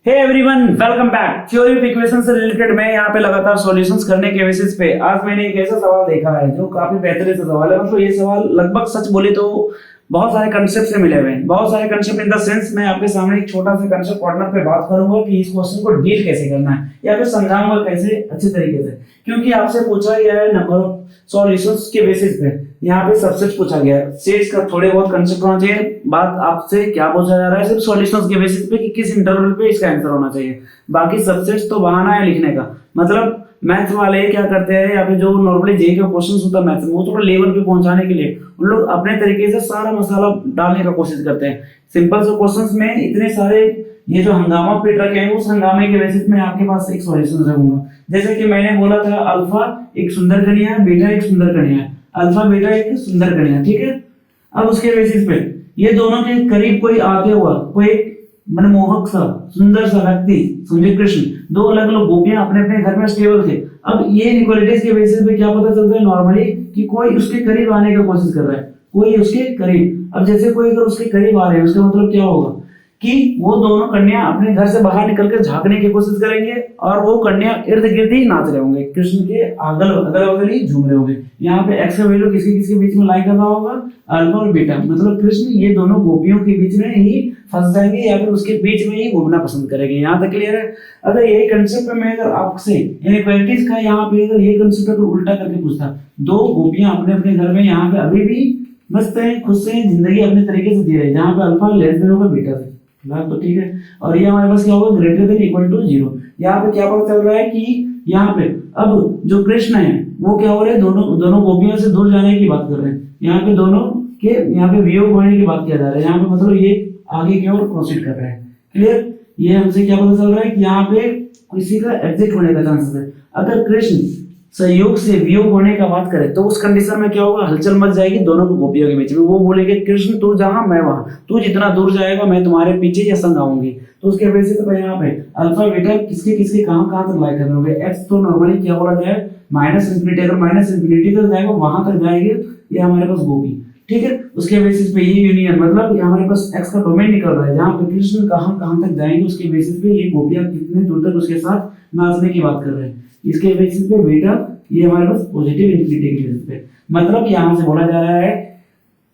Hey everyone, welcome back. Theory of equation से related मैं यहाँ पे लगातार सॉल्यूशंस करने के बेसिस पे आज मैंने एक ऐसा सवाल देखा है जो काफी बेहतरीन सा सवाल है। मतलब ये सवाल लगभग सच बोले तो बहुत सारे कंसेप्ट से मिले हुए हैं। बहुत सारे कंसेप्ट इन द सेंस मैं आपके सामने एक छोटा सा कंसेप्ट कॉर्नर पे बात करूंगा कि इस क्वेश्चन को डील कैसे करना है या फिर समझाऊंगा कैसे अच्छे तरीके से, क्योंकि आपसे पूछा गया है नंबर ऑफ सॉल्यूशंस के बेसिस पे। यहाँ पे सबसेट पूछा गया है, सेट्स का थोड़े बहुत कंसेप्ट होना चाहिए। बात आपसे क्या पूछा जा रहा है सिर्फ सॉल्यूशंस के बेसिस पे कि किस इंटरवल पे इसका आंसर होना चाहिए। बाकी सबसेट्स तो बहाना है लिखने का। मतलब मैथ्स वाले क्या करते हैं या फिर जो नॉर्मली जेई का क्वेश्चन होता है मैथ्स में, वो थोड़ा लेवल पे पहुंचाने के लिए उन लोग अपने तरीके से सारा मसाला डालने का कोशिश करते हैं। सिंपल से क्वेश्चंस में इतने सारे ये जो हंगामा पीट रखे हैं, उस हंगामे के बेसिस में आपके पास एक सॉल्यूशन रखूंगा। जैसे कि मैंने बोला था अल्फा एक सुंदर कन्या है, बीटा एक सुंदर कन्या है, अल्फा बीटा एक सुंदर कन्या, ठीक है। अब उसके बेसिस पे ये दोनों के करीब कोई आते हुआ कोई मनमोहक सा सुंदर सा व्यक्ति, समझे कृष्ण, दो अलग अलग गोपियां अपने अपने घर में स्टेबल थे। अब ये इनइक्वालिटीज के बेसिस पे क्या पता चलता है नॉर्मली कि कोई उसके करीब आने की कोशिश कर रहा है, कोई उसके करीब। अब जैसे कोई अगर उसके करीब आ रहे हैं, उसका मतलब क्या होगा कि वो दोनों कन्या अपने घर से बाहर निकलकर झांकने की कोशिश करेंगे और वो कन्या इर्द गिर्द ही नाच रहे होंगे, कृष्ण के अगल बगल ही झूम रहे होंगे। यहाँ पे एक्स का वैल्यू किसी किसके बीच में लाई कर रहा होगा, अल्फा और बीटा। मतलब कृष्ण ये दोनों गोपियों के बीच में ही फंस जाएंगे या फिर उसके बीच में ही घूमना पसंद करेंगे। यहाँ तक क्लियर है। अगर यही कंसेप्ट में अगर आपसे इनइक्वालिटीज का यहाँ पे अगर ये कंसेप्ट अगर उल्टा करके पूछता, दो गोपियां अपने अपने घर में यहाँ पे अभी भी मस्त है, खुश है, जिंदगी अपने तरीके से जी रहे हैं, जहाँ पे अल्फा लेस देन होगा बीटा से, तो ठीक है। और ये हमारे पास क्या होगा, ग्रेटर देन इक्वल टू 0। यहाँ पे क्या पता चल रहा है कि यहाँ पे अब जो कृष्ण है वो क्या हो रहे हैं, दोनों गोपियों से दूर जाने की बात कर रहे हैं। यहाँ पे दोनों के यहाँ पे वियोग होने की बात किया जा रहा है। यहाँ पे मतलब ये आगे की ओर प्रोसीड कर रहे हैं। क्लियर। ये हमसे क्या पता चल रहा है कि यहाँ पे किसी का एग्जिट होने का चांसेस है। अगर कृष्ण संयोग से वियोग होने का बात करें तो उस कंडीशन में क्या होगा, हलचल मच जाएगी दोनों को गोपियों के बीच में। वो बोलेंगे कृष्ण तू जहां मैं वहां, तू जितना दूर जाएगा मैं तुम्हारे पीछे या संग आऊंगी। तो उसके बेसिस पे यहाँ पे अल्फा बीटा किसके किसके कहां तक लाई करने होंगे। एक्स तो नॉर्मली क्या बोला जाए माइनस इंफिनिटी, अगर माइनस इंफिनिटी तक जाएगा वहां तक जाएंगे ये हमारे पास गोपी, ठीक है। उसके बेसिस पे ये यूनियन मतलब ये हमारे पास एक्स का डोमेन निकल रहा है, जहाँ पे कृष्ण कहां तक जाएंगे उसके बेसिस पे ये गोपियां कितने दूर तक उसके साथ नाचने की बात कर रहे हैं। इसके बेसिस पे बीटा ये हमारे पास पॉजिटिव इंफिनिटी के बेसिस पे। मतलब यहाँ से बोला जा रहा है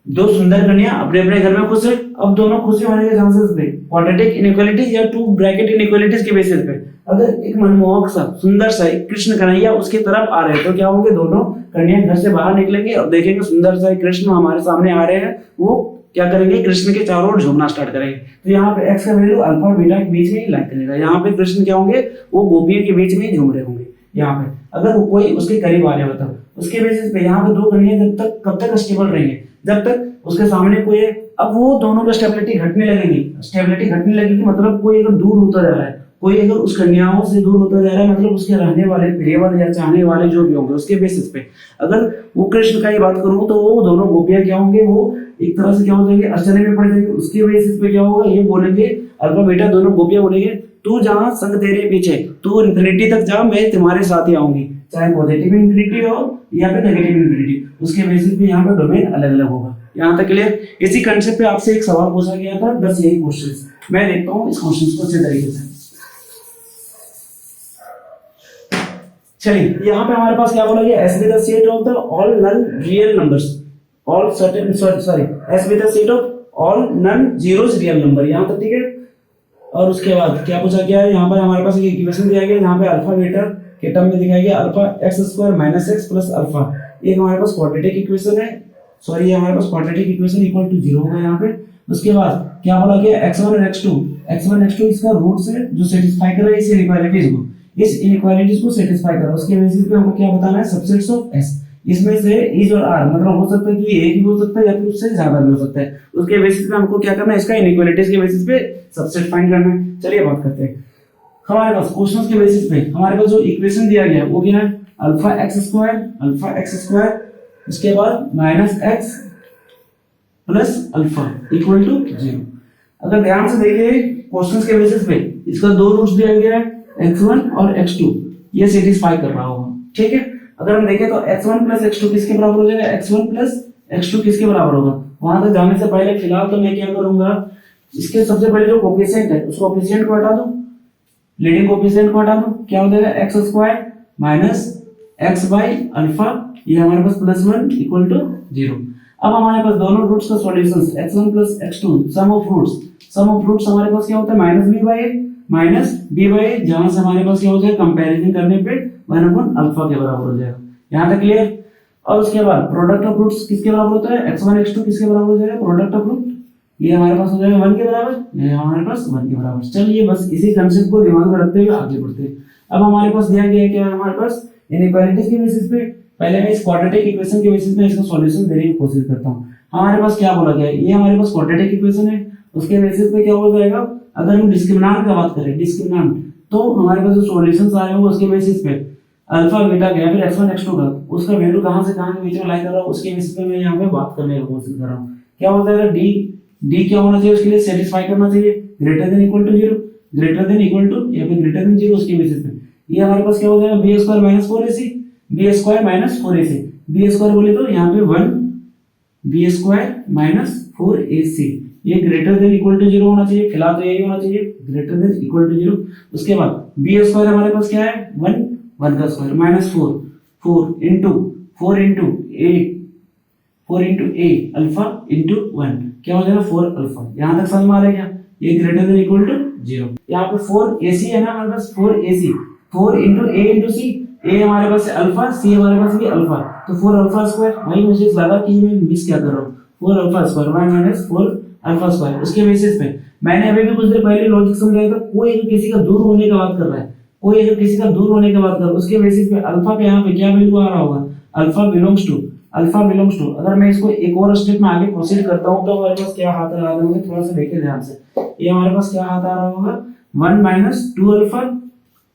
दो सुंदर कन्या अपने अपने घर में खुश है। अब दोनों खुशी होने के चांसेस पे क्वाड्रेटिक इनइक्वालिटीज या टू ब्रैकेट इनइक्वालिटीज के बेसिस पे अगर एक मनमोहक सा सुंदर सा कृष्ण कन्हैया उसकी तरफ आ रहे हैं तो क्या होंगे, दोनों कन्या घर से बाहर निकलेंगे और देखेंगे सुंदर सा कृष्ण हमारे सामने आ रहे हैं। वो क्या करेंगे, कृष्ण के चारों ओर झूमना स्टार्ट करेंगे। तो यहाँ पे एक्स का वैल्यू अल्फा और बीटा के बीच में ही लाइक करेगा। यहाँ पे कृष्ण क्या होंगे, वो गोपियों के बीच में ही झूम रहे होंगे। यहाँ पे अगर वो कोई उसके करीब आ रहे हो तब उसके बेसिस पे यहाँ पे दो कन्या जब तक कब तक स्टेबल रहेंगे, जब तक उसके सामने कोई है। अब वो दोनों का स्टेबिलिटी घटने लगेगी। मतलब कोई अगर दूर होता जा रहा है, कोई अगर उस कन्याओं से दूर होता जा रहा है, मतलब उसके रहने वाले प्रियवर या चाहने वाले जो भी होंगे उसके बेसिस पे अगर वो कृष्ण का ही बात करूं तो वो दोनों गोपियां क्या होंगे, वो एक तरह से क्या हो जाएंगे, आश्चर्य में पड़ जाएंगे। उसके बेसिस पे क्या होगा, ये बोलेंगे अल्फा बीटा दोनों गोपियां बोलेंगे तू जहां संग तेरे पीछे, तू इंफिनिटी तक जा, मैं तुम्हारे साथ ही आऊंगी, चाहे पॉजिटिव इंफिनिटी हो या फिर नेगेटिव इंफिनिटी। उसके बेसिस पे यहाँ पे डोमेन अलग अलग होगा। यहाँ तक क्लियर। इसी कंसेप्ट पे आपसे एक सवाल पूछा गया था, बस यही क्वेश्चन मैं देखता हूँ इस क्वेश्चन को अच्छे तरीके से। चलिए यहाँ पे हमारे पास क्या बोला गया, S with the set of the all non real numbers, all certain sorry S with the set of all non zeros real number, यहाँ तक ठीक है। और उसके बाद क्या पूछा गया है, यहाँ पर हमारे पास एक इक्वेशन दिया गया है, यहाँ पे अल्फा बीटा के टर्म में दिखाया गया alpha x square minus X plus alpha. ये हमारे पास क्वाड्रेटिक इक्वेशन है, सॉरी हमारे पास क्वाड्रेटिक इक्वेशन इक्वल टू 0 होगा यहाँ पे। उसके बाद क्या बोला गया, x1 और x2 इसका रूट्स है जो सेटिस्फाई कर रहा है इस इनइक्वालिटीज को सेटिस्फाई कर रहा है। उसके बेसिस पे हमको क्या बताना है, सबसेट्स ऑफ s। इसमें से इज और आर मतलब हो सकता है कि एक ही हो सकता है या फिर उससे ज्यादा भी हो सकता है। उसके बेसिस पे हमको क्या करना है, इसका इनइक्वालिटीज के बेसिस पे सबसेट फाइंड करना है। चलिए बात करते हैं। हमारे पास क्वेश्चंस के बेसिस पे हमारे पास जो इक्वेशन दिया गया वो क्या है, अल्फा एक्स स्क्वायर उसके बाद minus X plus alpha equal to 0। अगर ध्यान से देखिए क्वेश्चंस के बेसिस पे इसका दो रूट्स दिया गया है, x1 और x2, ये सेटिस्फाई कर रहा होगा, ठीक है। अगर हम देखें तो x1 प्लस x2 किसके बराबर हो जाएगा, x1 प्लस x2 किसके बराबर होगा। वहां तक जाने से पहले फिलहाल तो मैं क्या करूंगा, इसके सबसे पहले जो कोफिशिएंट है उस कोफिशिएंट को हटा दूं, लीडिंग कोफिशिएंट को हटा दो, क्या हो जाएगा X square minus X by alpha, ये हमारे पास प्लस वन इक्वल टू 0। अब हमारे पास दोनों रूट्स का solutions x1 plus x2 sum of roots हमारे पास क्या होता है माइनस बी बाई ए, जहां से हमारे पास क्या हो जाएगा कंपैरिजन करने पे 1 अल्फा के बराबर हो जाएगा। यहाँ तक क्लियर। और उसके बाद प्रोडक्ट ऑफ रूट्स किसके बराबर होता है x1 x2 किसके बराबर हो जाएगा प्रोडक्ट ऑफ रूट, ये हमारे पास हो जाएगा 1 के बराबर, ये हमारे पास 1 के बराबर। चलिए बस इसी कंसेप्ट को दिमाग में रखते हुए आगे बढ़ते हैं। अब हमारे पास दिया गया है क्या हमारे पास इनइक्वालिटीज के बेसिस पे, पहले मैं इस क्वाड्रेटिक इक्वेशन के बेसिस पे इसका सॉल्यूशन देने की कोशिश करता हूं। हमारे पास क्या बोला गया है, ये हमारे पास क्वाड्रेटिक इक्वेशन है, उसके बेसिस पे क्या हो जाएगा, अगर हम डिस्क्रिमिनेंट की बात करें डिस्क्रिमिनेंट, तो हमारे पास जो सॉल्यूशंस आ रहे हैं उसके बेसिस पे अल्फा बीटा गया फिर x1 x2 का उसका वैल्यू कहां से कहां के बीच में लाई कर रहा हूं, उसके बेसिस पे मैं यहां पे बात करने की कोशिश कर रहा हूं। क्या हो जाएगा डी क्या होना चाहिए उसके लिए सेटिस्फाई करना चाहिए greater than equal to 0, greater than equal to या फिर ग्रेटर देन 0, उसके बेसिस पे ये हमारे पास क्या हो जाएगा b square minus 4ac, b square minus 4ac, b square बोले तो यहाँ पे 1 b स्क्वायर माइनस 4ac, ये ग्रेटर देन इक्वल टू 0 होना चाहिए, फिलहाल तो यही होना चाहिए ग्रेटर देन इक्वल टू 0। उसके बाद b स्क्वायर हमारे पास क्या है 1 का square minus 4 into a alpha into 1, क्या हो जाएगा 4 अल्फा। यहाँ तक समझ में आ रहा है क्या, ये ग्रेटर देन इक्वल टू 0। यहाँ पे 4ac है ना हमारे पास 4ac, 4 into a into c, a हमारे पास अल्फा c हमारे पास भी अल्फा, तो 4 अल्फा स्क्वायर। वही मुझे लगा कि मैं मिस क्या कर रहा हूँ 4 alpha square minus 4 alpha square. उसके बेसिस पे मैंने अभी भी कुछ देर पहले लॉजिक समझाया था, कोई अगर किसी का दूर होने का बात कर रहा है, कोई अगर किसी का दूर होने की बात कर रहा है उसके बेसिस पे अल्फा पे यहाँ पे क्या वैल्यू आ रहा होगा अल्फा बिलोंग्स टू। अगर मैं इसको एक और स्टेप में आगे प्रोसीड करता हूँ तो हमारे पास क्या हाथ आ रहा होगा, थोड़ा सा देखिए ध्यान से, ये हमारे पास क्या हाथ आ रहा होगा 1 माइनस 2 अल्फा,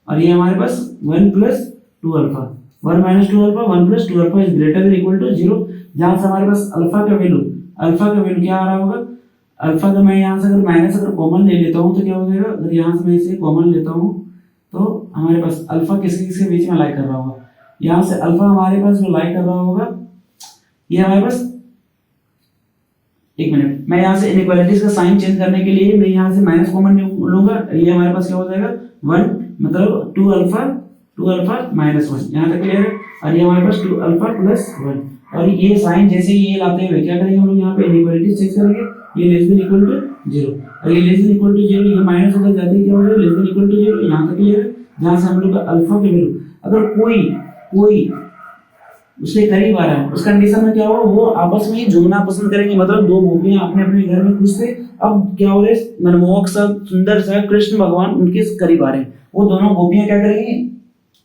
और ये हमारे पास 1 plus 2 alpha, 1 minus 2 alpha 1 plus 2 alpha is greater than equal to 0, जहां से हमारे पास अल्फा का वैल्यू क्या आ रहा होगा, अल्फा का मैं यहाँ से अगर माइनस अगर कॉमन ले लेता हूँ तो क्या हो जाएगा, अगर यहाँ से मैं इसे कॉमन लेता हूँ तो हमारे पास अल्फा किसके बीच में लाई कर रहा होगा, यहाँ से अल्फा हमारे पास जो लाई कर रहा होगा ये हमारे पास, एक मिनट मैं यहाँ से इनइक्वालिटीज का साइन चेंज करने के लिए मैं यहाँ से माइनस कॉमन लूंगा, ये हमारे पास क्या हो जाएगा 1 मतलब 2 अल्फा माइनस 1, यहाँ तक क्लियर है। और ये हमारे पास 2 अल्फा प्लस 1, और ये साइन जैसे ये लाते हुए क्या करेंगे हम लोग यहाँ पे इनइक्वालिटीज चेक करेंगे, ये लेस देन इक्वल टू 0, और ये लेस देन इक्वल टू 0 ये माइनस होकर जाते हैं क्या हो जाएगा लेस देन इक्वल टू 0, यहाँ तक क्लियर है। जहाँ से हम लोग का अल्फा के वैल्यू अगर कोई उसके करीब आ रहा है उस कंडीशन में क्या होगा, वो आपस में ही झूमना पसंद करेंगे, मतलब दो गोपियां अपने अपने घर में खुश थे, अब क्या हो रहे मनमोहक सा सुंदर सा कृष्ण भगवान उनके करीब आ रहे हैं, वो दोनों गोपियां क्या करेंगी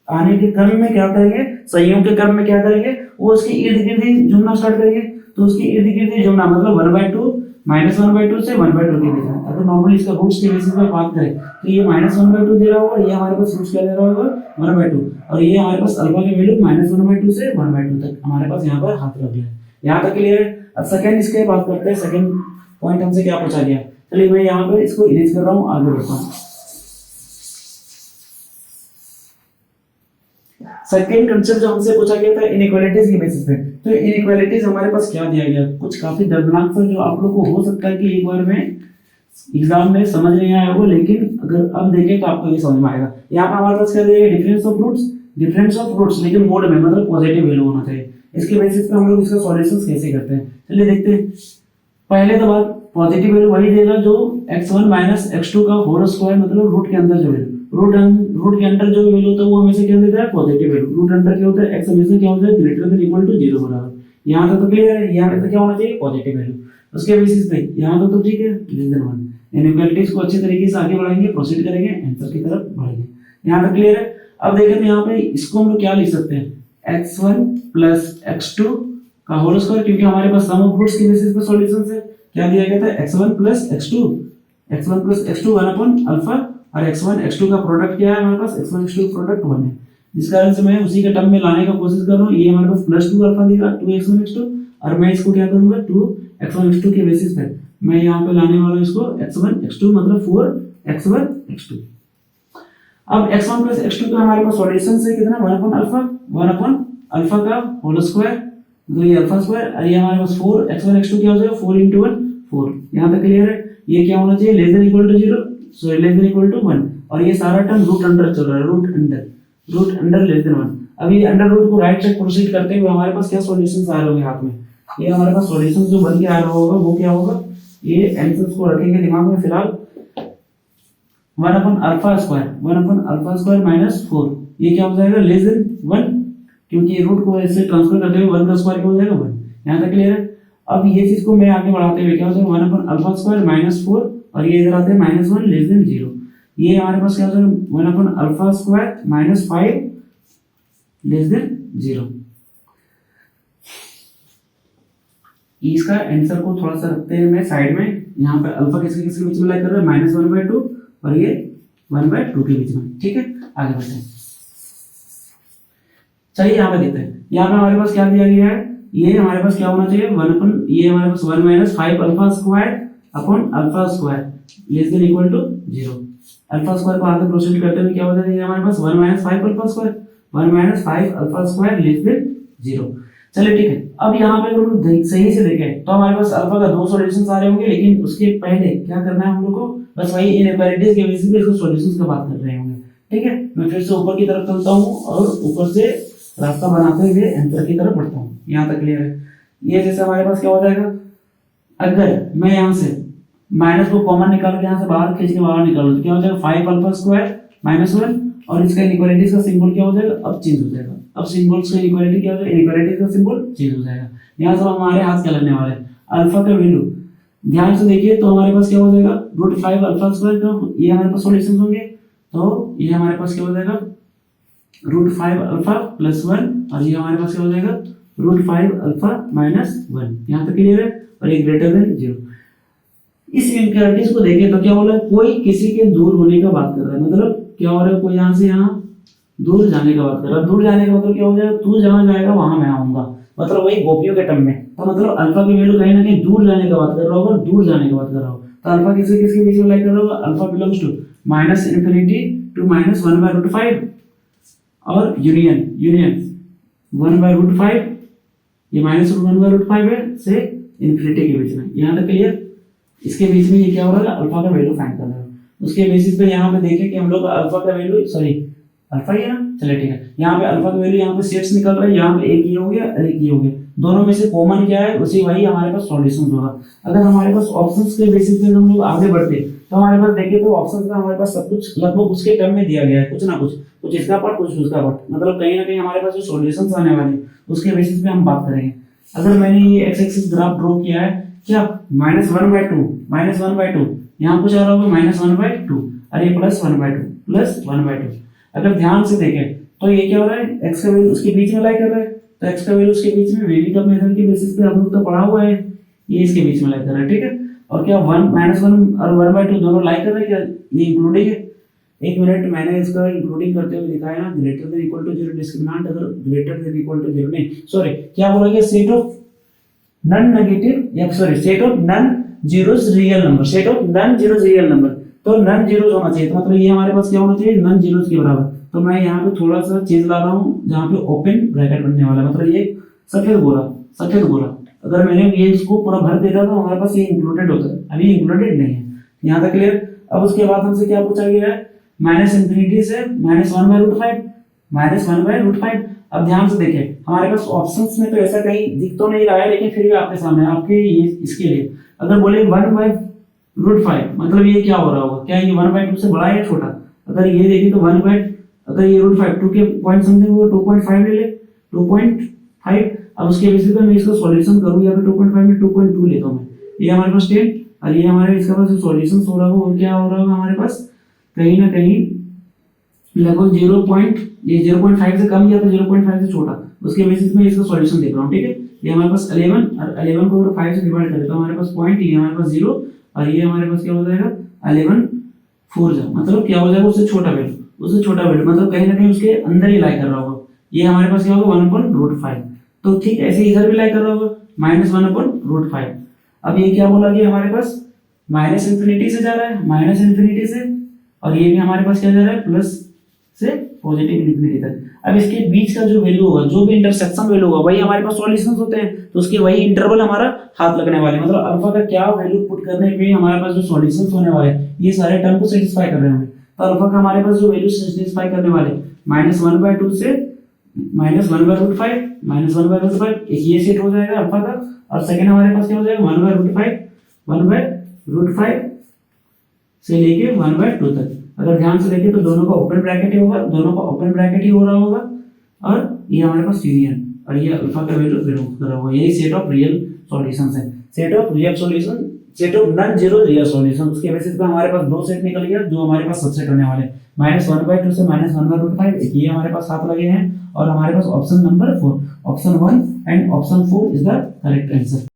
आने के क्रम में क्या करेंगे, संयोग के क्रम में क्या करेंगे, वो उसके इर्द गिर्द ही झूमना स्टार्ट करेंगे, तो उसके इर्द गिर्द ही झूमना मतलब 1/2 माइनस 1/2 से 1/2 के बीच में। अगर नॉर्मली इसका रूट्स के बेसिस पर बात करें तो ये माइनस 1/2 दे रहा होगा, ये हमारे पास रूट्स क्या दे रहा होगा 1/2, और ये हमारे पास अल्फा की वैल्यू माइनस 1/2 से 1/2 तक हमारे पास यहाँ पर हाथ रख लिया है। यहाँ तक क्लियर है। अब सेकंड इसके बात करते हैं, सेकंड पॉइंट हमसे क्या पूछा गया, चलिए मैं यहाँ पे इसको इरेज कर रहा हूँ, आगे बढ़ता हूँ। सेकंड कंसेप्ट जो हमसे पूछा गया था इनइक्वालिटीज के बेसिस पे, तो इनइक्वालिटीज हमारे पास क्या दिया गया, कुछ काफी दर्दनाक सा जो आप लोग को हो सकता है कि एक बार में एग्जाम में समझ नहीं आया हो, लेकिन अगर अब देखें तो आपको ये समझ में आएगा। यहाँ पर हमारे पास क्या दिया गया डिफरेंस ऑफ रूट्स लेकिन मोड में मतलब पॉजिटिव वैल्यू होना चाहिए। इसके बेसिस पे हम लोग इसका सॉल्यूशंस कैसे करते हैं, चलिए देखते हैं। पहले तो बात पॉजिटिव वैल्यू वही देगा जो x1 माइनस x2 का होल स्क्वायर मतलब रूट के अंदर जो वैल्यू रूट के अंदर जो वैल्यू होता है वो हमेशा क्या देता है पॉजिटिव वैल्यू, रूट अंदर क्या होता है x हमेशा क्या होता है ग्रेटर देन इक्वल टू 0 बराबर। यहाँ तक तो क्लियर है, यहाँ पे तो क्या होना चाहिए पॉजिटिव वैल्यू। उसके बेसिस पे यहाँ तो ठीक है लेस देन 1। इनइक्वालिटीज को अच्छे तरीके से आगे बढ़ाएंगे, प्रोसीड करेंगे, आंसर की तरफ बढ़ेंगे। यहाँ तक क्लियर है। अब देखें तो यहाँ पे इसको हम लोग क्या लिख सकते हैं x1 प्लस x2 का होल स्क्वायर, क्योंकि हमारे पास सम ऑफ रूट्स के बेसिस पे सॉल्यूशंस है। क्या दिया गया था x1 plus x2 1 upon alpha, और x1 x2 का प्रोडक्ट क्या है हमारे पास, x1 x2 का प्रोडक्ट 1 है, जिस कारण से मैं उसी के टर्म में लाने का कोशिश कर रहा हूँ। ये हमारे पास प्लस 2 अल्फा देगा 2x1 x2, और मैं इसको क्या करूंगा 2x1 x2 के बेसिस पे मैं यहाँ पे लाने वाला हूँ इसको x1 x2 मतलब 4x1 x2। अब x1 प्लस x2 का हमारे पास सॉल्यूशन है कितना 1 अपॉन अल्फा का होल स्क्वायर, तो ये अल्फा स्क्वायर, और ये हमारे पास 4x1 x2 क्या हो जाएगा 4 into 1 4। यहाँ तक क्लियर है। ये क्या होना चाहिए less than equal to 0, sorry less than equal to 1, और ये सारा टर्म रूट अंडर चल रहा है, रूट अंडर लेस देन 1। अभी अंडर रूट को राइट साइड प्रोसीड करते हुए हमारे पास क्या सॉल्यूशंस आ रहे होंगे हाथ में, ये हमारे पास सॉल्यूशन जो बन के आ रहा होगा वो क्या होगा, ये आंसर्स को रखेंगे दिमाग में फिलहाल। 1/α² माइनस 4, ये क्या हो जाएगा लेस देन 1, क्योंकि रूट को ऐसे ट्रांसफर करते हुए 1 का स्क्वायर क्या हो जाएगा 1। यहाँ तक क्लियर है। अब ये चीज को मैं आगे बढ़ाते हुए क्या हो जाएगा 1/α² माइनस 4, और ये इधर आते हैं -1 लेस देन 0। ये हमारे पास क्या हो जाएगा 1/α² माइनस 5 लेस देन 0। इसका आंसर को थोड़ा सा रखते हैं मैं साइड में, यहाँ पे अल्फा किसके किसके बीच में लाई कर रहा है -1/2 और ये 1/2 के बीच में। ठीक है, आगे बढ़ते हैं। चलिए यहाँ पे देखते हैं, यहाँ पे हमारे पास क्या दिया गया है, ये हमारे पास क्या होना चाहिए ये हमारे पास 1 - 5α² upon α² less than equal to 0। α² को आगे प्रोसीड करते हुए क्या हो जाएगा, ये हमारे पास 1 - 5α², 1 - 5α² लेस देन 0। चलिए ठीक है, अब यहाँ पे अगर हम सही से देखें तो हमारे पास अल्फा का 2 सॉल्यूशंस आ रहे होंगे, लेकिन उसके पहले क्या करना है हम लोग को, बस वही इनइक्वालिटीज के बेसिस पे इसको सॉल्यूशंस का बात कर रहे होंगे। ठीक है, मैं फिर से ऊपर की तरफ चलता हूँ और ऊपर से रास्ता बनाते हुए आंसर की तरफ बढ़ता हूँ। यहाँ तक क्लियर है। ये जैसे हमारे पास क्या हो जाएगा, अगर मैं यहाँ से माइनस को कॉमन निकाल के यहाँ से बाहर खींच के बाहर निकालूं तो क्या हो जाएगा 5α² माइनस 1, और इसका इनइक्वालिटीज का सिंबल क्या हो जाएगा, अब चेंज हो जाएगा। अब सिंबल्स का इक्वालिटी क्या हो जाएगा, इनइक्वालिटी का सिंबल चेंज हो जाएगा। यहाँ से हमारे हाथ क्या लगने वाला है, अल्फा का वैल्यू ध्यान से देखिए तो हमारे पास क्या हो जाएगा √5α² का, ये हमारे पास सॉल्यूशन होंगे, तो ये हमारे पास क्या हो जाएगा √5α + 1, और ये हमारे पास क्या हो जाएगा √5α - 1। यहाँ तक क्लियर है, और ये ग्रेटर देन 0। इस इनइक्वालिटीज को देखें तो क्या हो रहा है, कोई किसी के दूर होने का बात कर रहा है, मतलब क्या हो रहा है, कोई यहाँ से यहाँ दूर जाने का बात कर रहा है। दूर जाने का मतलब क्या हो जाएगा, तू जहां जाएगा वहां मैं आऊंगा, मतलब वही गोपियों के टर्म में। तो मतलब अल्फा की वैल्यू कहीं ना कहीं दूर जाने का बात कर रहा होगा, दूर जाने का बात कर रहा होगा। तो अल्फा किसके किसके बीच में लाई कर रहा होगा, अल्फा बिलोंग्स टू -∞ to -1/5, और यूनियन 1/5, ये -1/5 है से इन्फिनिटी के बीच में। यहाँ तक क्लियर। इसके बीच में ये क्या हो रहा है, अल्फा का वैल्यू फाइंड कर रहा है। उसके बेसिस पे यहाँ पे देखें कि हम लोग अल्फा का वैल्यू अल्फा ही है ना, चलिए ठीक है। यहाँ पे अल्फा का वैल्यू यहाँ पे सेट्स निकल रहा है, यहाँ पे एक ही हो गया और एक ही हो गया, दोनों में से कॉमन क्या है उसी वही हमारे पास सॉल्यूशन होगा। अगर हमारे पास ऑप्शंस के बेसिस पे हम लोग आगे बढ़ते तो हमारे पास देखिए तो ऑप्शंस में हमारे पास सब कुछ लगभग उसके टर्म में दिया गया है, कुछ ना कुछ इसका पार्ट कुछ उसका पार्ट, मतलब कहीं ना कहीं हमारे पास जो सॉल्यूशंस आने वाले हैं उसके बेसिस पे हम बात करेंगे। अगर मैंने ये एक्स एक्सिस ग्राफ ड्रॉ किया है क्या -1/2 यहाँ कुछ आ रहा होगा -1/2 और ये +1/2 अगर ध्यान से देखें तो ये क्या हो रहा है, x का वैल्यू उसके बीच में लाई कर रहा है, तो x का वैल्यू उसके बीच में वेरी कप मेथड के बेसिस पे हम लोग तो पढ़ा हुआ है, ये इसके बीच में लाई कर रहा है। ठीक है, और क्या 1 और 1/2 दोनों लाई कर रहे हैं क्या, ये इंक्लूडिंग है। एक मिनट, मैंने इसका इंक्लूडिंग करते हुए दिखाया ना, greater than equal to 0 discriminant अगर ग्रेटर देन इक्वल टू 0 नहीं, सॉरी क्या बोला गया, set of non zeros real number, तो नन जीरोस होना चाहिए, तो मतलब ये हमारे पास क्या होना चाहिए, नन जीरोस के बराबर। तो मैं यहाँ पे थोड़ा सा चेंज ला रहा हूँ जहाँ पे ओपन ब्रैकेट बनने वाला है, मतलब ये सफेद गोला अगर मैंने ये इसको पूरा भर देता तो हमारे पास ये इंक्लूडेड होता है, अभी इंक्लूडेड नहीं है। यहाँ तक क्लियर। अब उसके बाद हमसे क्या पूछा गया है, -∞ से -1/5। अब ध्यान से देखें हमारे पास ऑप्शंस में तो ऐसा कहीं दिख तो नहीं रहा है, लेकिन फिर भी आपके सामने आपके ये इसके लिए अगर बोले 1/5 मतलब ये क्या हो रहा होगा, क्या ये 1/2 से बड़ा है या छोटा। अगर ये देखें तो अगर ये √5 2 के पॉइंट समथिंग वो 2.5 ले ले 2.5। अब उसके बेसिस पे मैं इसका सॉल्यूशन करूं या फिर 2.5 में 2.2 लेता हूं मैं, ये हमारे पास 10 और ये हमारे इसका पास सॉल्यूशन हो रहा होगा, वो क्या हो रहा होगा हमारे पास कहीं ना कहीं लगभग 0.5 से कम या तो 0.5 से छोटा, उसके बेसिस में इसका सॉल्यूशन देख रहा हूं। ठीक है, ये हमारे पास 11 और 11 को अगर 5 से डिवाइड करें तो हमारे पास पॉइंट, ये हमारे पास 0 और ये हमारे पास क्या हो जाएगा 11 4 मतलब क्या हो जाएगा उससे छोटा वैल्यू मतलब कहीं ना कहीं उसके अंदर ही लाई कर रहा होगा। ये हमारे पास क्या होगा 1/5। तो ठीक ऐसे इधर भी लाई कर रहा होगा -1/5। अब ये क्या बोला कि हमारे पास -∞ से जा रहा है, -∞ से, और ये भी हमारे पास क्या जा रहा है प्लस से पॉजिटिव इन्फिनिटी तक। अब इसके बीच का जो वैल्यू होगा, जो भी इंटरसेक्शन वैल्यू होगा, वही हमारे पास सॉल्यूशंस होते हैं, तो उसके वही इंटरवल हमारा हाथ लगने वाले, मतलब अल्फा का क्या वैल्यू पुट करने पे हमारे पास जो सॉल्यूशंस होने वाले ये सारे टर्म को सेटिस्फाई कर रहे होंगे। तो अल्फा का हमारे पास जो वैल्यू सिंप्लीफाई करने वाले -1/2 से -1/5 -1/5 एक ये सेट हो जाएगा अल्फा का, और सेकंड हमारे पास क्या हो जाएगा 1/5 से लेके 1/2 तक। अगर ध्यान से देखें तो दोनों का ओपन ब्रैकेट ही होगा, दोनों का ओपन ब्रैकेट ही हो रहा होगा, और ये हमारे पास यूनियन और ये अल्फा का वैल्यू बिलोंग कर रहा होगा। यही सेट ऑफ रियल सॉल्यूशंस है, set of real solution, set of non zero real solution. उसके बेसिस पे हमारे पास दो सेट निकल गया जो हमारे पास सबसेट होने वाले -1/2 से -1/5 ये हमारे पास सात लगे हैं, और हमारे पास option number 4 option 1 and option 4 is the correct answer.